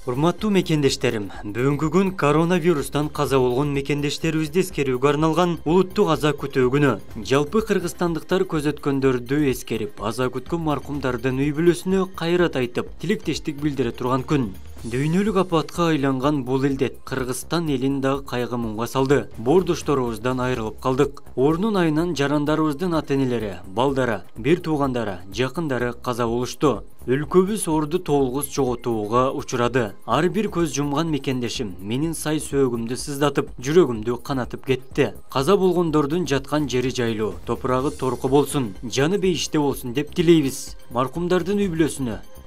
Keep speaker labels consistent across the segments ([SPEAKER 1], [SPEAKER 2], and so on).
[SPEAKER 1] Урматтуу мекендештерим, бүгүнкү күн коронавирустан каза болгон мекендештерибизди эскерүүгө арналган улуттук аза күтүү күнү. Жалпы кыргызстандыктар көзөткөндөрдү эскерип, аза күткөн маркумдардын үй бүлөсүнө кайрат айтып, тилектештик билдире турган күн. Дүйнөлүк апатка айланган бул илдет Кыргызстан элин дагы кайгы муңга салды. Боордошторубуздан айрылып калдык. Орнун айынан жарандарыбыздын ата-энелери, балдары, бир туугандары, жакындары каза болушту. Өлкөбүз орду толгус жоготууга учурады. Ар бир көз жумган мекендешим менин сай сөөгүмдү сыздатып, жүрөгүмдү канатып кетти. Каза болгондордун жаткан жери жайлуу, топурагы торку болсун, жаны бейиште болсун деп тилейбиз.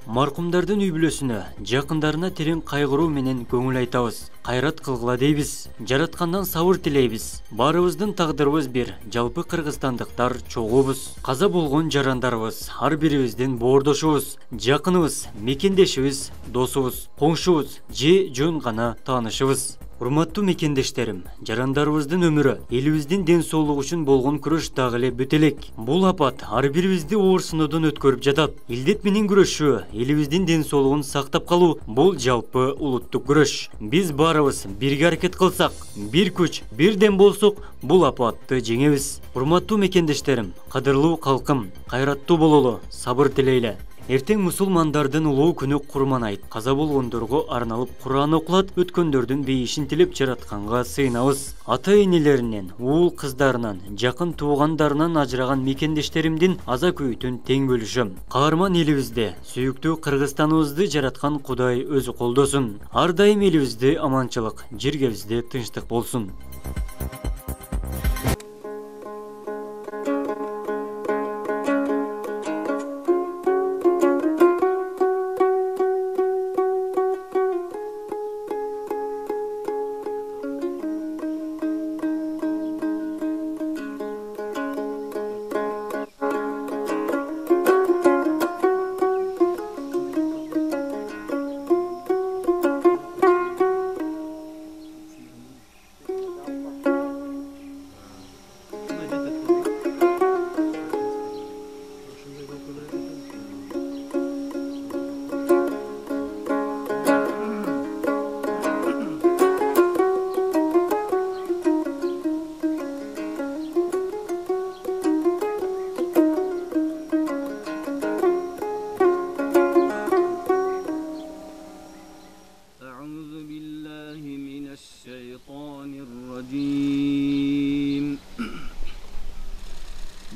[SPEAKER 1] Маркумдардын үй бүлөсүнө, жакындарына терең кайгыруу менен көңүл айтабыз. Кайрат кылгыла дейбиз. Жараткандан сабыр тилейбиз. Баарыбыздын тагдырыбыз бир. Жалпы кыргызстандыктар чогуубуз. Каза болгон жарандарыбыз ар бирибиздин боордошубуз, жакыныбыз, мекендешибиз, досубуз, коңшубуз же жөн гана таанышыбыз. Урматтуу мекендештерим, жарандарыбыздын өмүрү, элибиздин ден соолугу үчүн болгон күрөш дагы эле бүтө элек. Бул апат ар бирибизди оор сыноодон өткөрүп жатат. Илдет менен күрөшүү, элибиздин ден соолугун сактап калуу бул жалпы улуттук күрөш. Биз баарыбыз бирге аракет кылсак, бир күч, бир дем болсок, бул апатты жеңебиз. Урматтуу мекендештерим, кадырлуу калкым, кайраттуу бололу, сабыр тилейле. Эртең мусулмандардын улуу күнү Курман айт. Каза болгондорго арналып Куран окулат, өткөндөрдүн бейишин тилеп жаратканга сыйынабыз. Ата-энелеринен, уул кыздарынан, жакын туугандарынан ажыраган мекендештеримдин аза күйүтүн тең бөлүшөм. Каарман элибизде, сүйүктүү Кыргызстаныбызды жараткан Кудай өзү колдосун. Ар дайым элибизде аманчылык, жергебизде тынчтык болсун.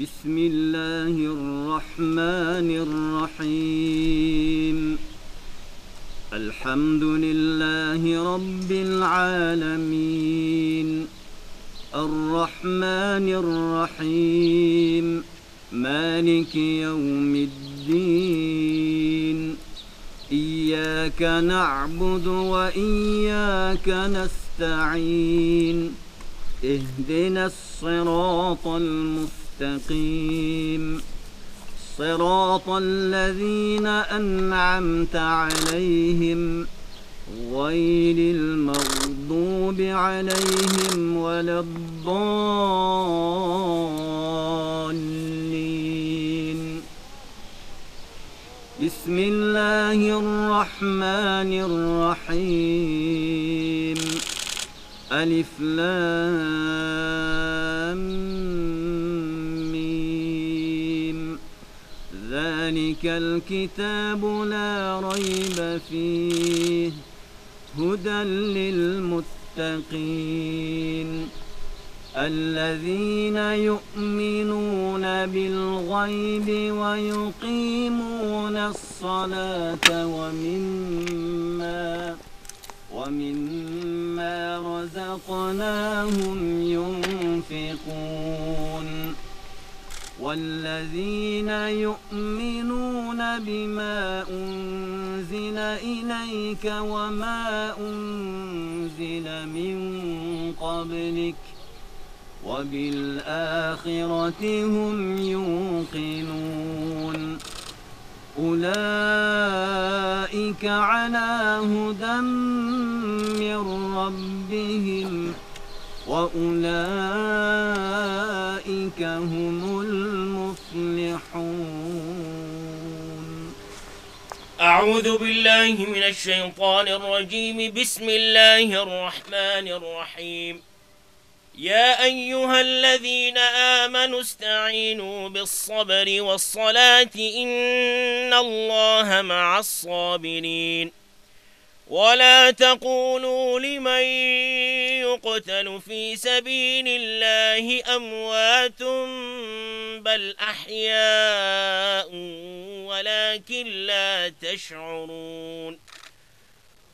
[SPEAKER 2] بسم الله الرحمن الرحيم الحمد لله رب العالمين الرحمن الرحيم مالك يوم الدين إياك نعبد وإياك نستعين اهدنا الصراط المستقيم صراط الذين أنعمت عليهم غير المغضوب عليهم ولا الضالين بسم الله الرحمن الرحيم ألف لام ميم ذلك الكتاب لا ريب فيه هدى للمتقين الذين يؤمنون بالغيب ويقيمون الصلاة ومما رزقناهم ينفقون والذين يؤمنون بما أنزل إليك وما أنزل من قبلك وبالآخرة هم يوقنون أولئك على هدى من ربهم وأولئك هم المفلحون.
[SPEAKER 3] أعوذ بالله من الشيطان الرجيم. بسم الله الرحمن الرحيم. يا أيها الذين آمنوا استعينوا بالصبر والصلاة إن الله مع الصابرين. ولا تقولوا لمن يقتل في سبيل الله أموات بل أحياء ولكن لا تشعرون.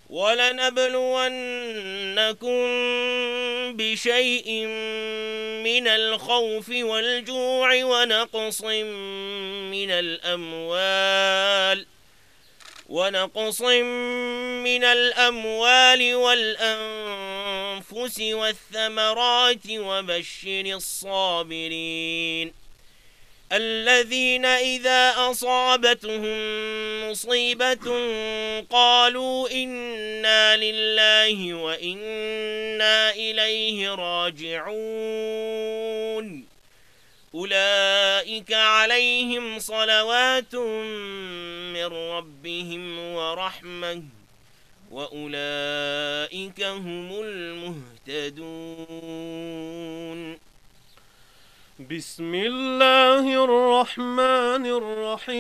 [SPEAKER 3] ولنبلونكم بشيء من الخوف والجوع ونقص من الأموال والأنفس والثمرات وبشر الصابرين الذين إذا أصابتهم مصيبة قالوا إنا لله وإنا إليه راجعون. أولئك عليهم صلوات من ربهم ورحمة وأولئك هم المهتدون.
[SPEAKER 4] بسم الله الرحمن الرحيم.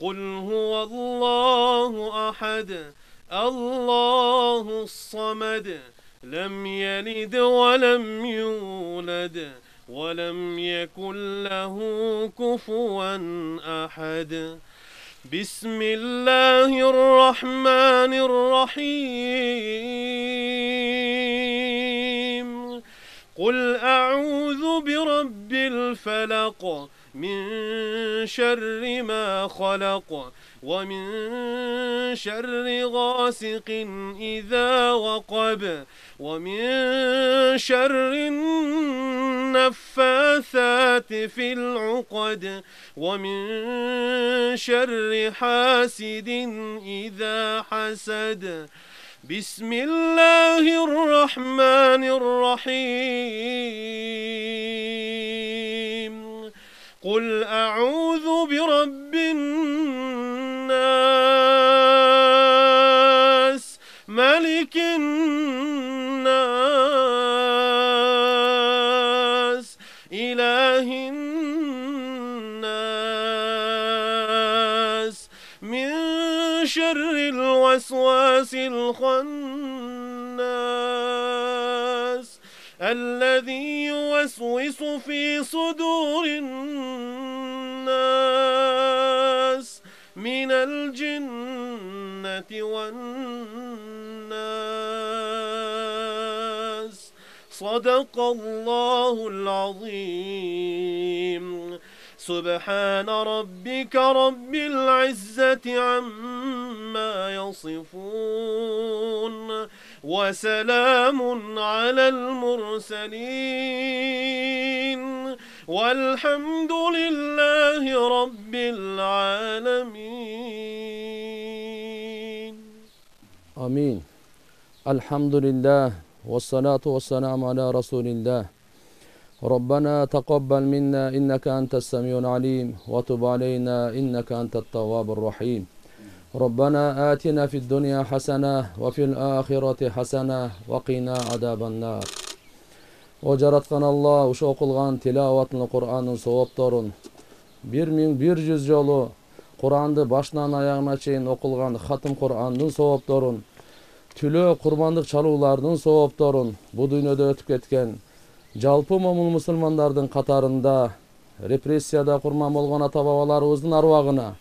[SPEAKER 4] قل هو الله أحد الله الصمد لم يلد ولم يولد ولم يكن له كفوا أحد. بسم الله الرحمن الرحيم. قل أعوذ برب الفلق من شر ما خلق ومن شر غاسق إذا وقب ومن شر النفاثات في العقد ومن شر حاسد إذا حسد. بسم الله الرحمن الرحيم. قل أعوذ برب الناس ملك الناس إله الناس من شر الوسواس الخناس الذي يوسوس في صدور الناس من الجنة والناس. صدق الله العظيم. سبحان ربك رب العزة عما يصفون وسلام على المرسلين والحمد لله رب العالمين.
[SPEAKER 5] آمين. الحمد لله والصلاة والسلام على رسول الله. ربنا تقبل منا إنك أنت السميع العليم وتب علينا إنك أنت التواب الرحيم. ربنا آتنا في الدنيا حسنة وفي الآخرة حسنة وقنا عذاب النار. Ojaratkan Allah uşu okulgan tilavatını Kur'an'ın soğuptorun 1100 jolu Kur'an'dı başından ayağına çeyin okulgan hatım Kur'an'ın soğuptorun tülö kurbanlık çaluulardın soğuptorun bu dünyada ötüp ketken жалпы момун мусулмандардын катарында репрессияда курман болгон ата бабаларыбыздын арбагына,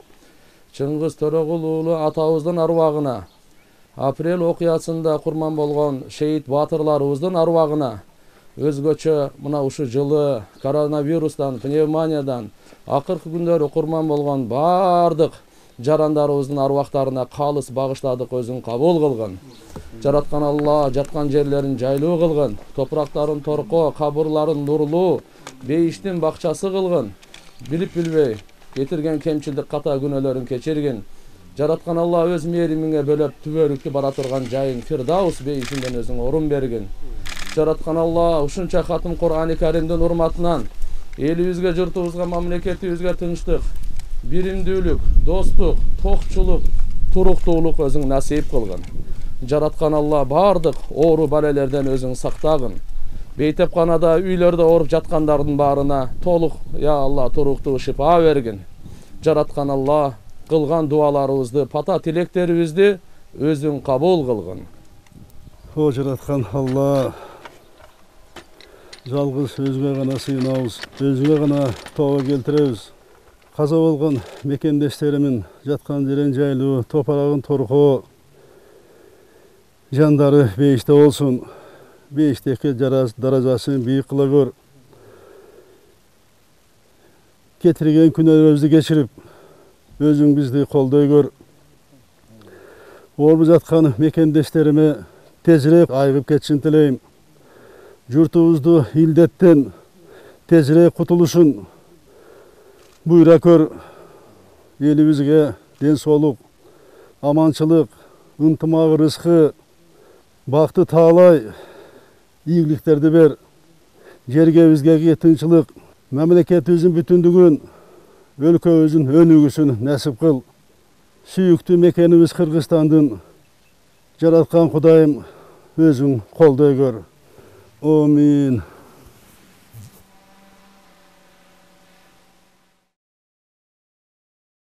[SPEAKER 5] Чыңгыз Төрөгул уулу атабыздын арбагына, апрель окуясында курман болгон шейит баатырларыбыздын арбагына, өзгөчө мына ушу жылы коронавирустан, пневмониядан акыркы күндөрү курман болгон бардык жарандарыбыздын арбактарына калыс багыштадык, өзүн кабыл кылгын. Жараткан Алла жаткан жерлерин жайлуу кылгын, топурактарын торко, кабырларын нурлуу, бейиштин бакчасы кылгын. Билип билбей кетирген кемчилдик ката күнөөлөрүн кечиргин. Жараткан Алла өз мээримиңе бөлөп түбөлүккө бара турган жайын Фирдаус бейишинден өзүң орун бергин. Жараткан Алла ушунча хатым Кур'ан-ы Каримдин урматынан Elibizge, jurtubuzga, mamleketibizge tinçlik, birimdүүлük, dostluk, tokçuluk, turuktуулuk özüň nasip kılgın. Jaratkan Allah bardyk oğru balelerden özüň saktagın. Beytepkanada, üylerde orup jatkandardın barına toluk, ya Allah, turuktu şifa bergin. Jaratkan Allah kılgan dualarыбызды, pata tilekleribizdi özüň kabul kılgın.
[SPEAKER 6] O jaratkan Allah жалгыз өзгө гана сыйынабыз, өзгө гана тоба келтиребиз. Каза болгон мекендештеримин жаткан жерин жайлуу, топурагын торкоо, жандары бейиште болсун. Бейиштеки даражасын бийик кыла көр. Кетирген күнөөлөрүбүздү кечирип, өзүң бизди колдой көр. Орбу жаткан мекендештериме тезирээк айыгып кетишин тилейм. Jurtubuzdu ildetten tezirek kutuluşun buyra kör. Elibizge den soluk, amançılık, ıntımağı, rızkı, baktı tağlay, iyiliklerdi ber. Jerge bizge tınçılık, memleketimizin bütündüğün, өлkөbüzün önügüsün nasip kıl. Süyüktü mekenimiz Kırgızstandın, jaratkan Kudayım özün kolday gör. Amin.